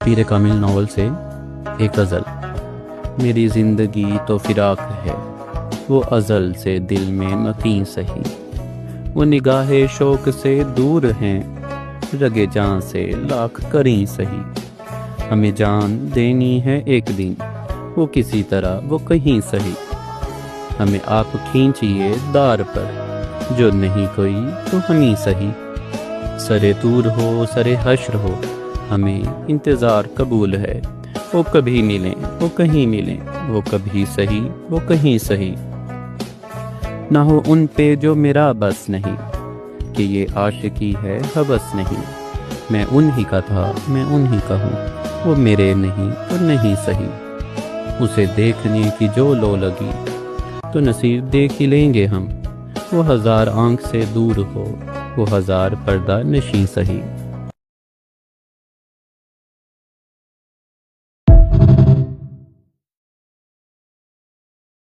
Peer Kamil novel سے ایک غزل۔ میری زندگی تو فراق ہے، وہ ازل سے دل میں مقیں سہی، وہ نگاہ شوق سے دور ہیں، رگے جان سے لاکھ کریں سہی۔ ہمیں جان دینی ہے ایک دن، وہ کسی طرح وہ کہیں سہی، ہمیں آپ کھینچیے دار پر، جو نہیں کوئی تو ہمیں سہی۔ سرے طور ہو سرے حشر ہو، ہمیں انتظار قبول ہے، وہ کبھی ملیں وہ کہیں ملیں، وہ کبھی سہی وہ کہیں سہی۔ نہ ہو ان پہ جو میرا بس نہیں، کہ یہ عاشقی ہے ہوس نہیں، میں انہی کا تھا میں انہی کا ہوں، وہ میرے نہیں تو نہیں سہی۔ اسے دیکھنے کی جو لو لگی، تو نصیب دیکھ ہی لیں گے ہم، وہ ہزار آنکھ سے دور ہو، وہ ہزار پردہ نشیں سہی۔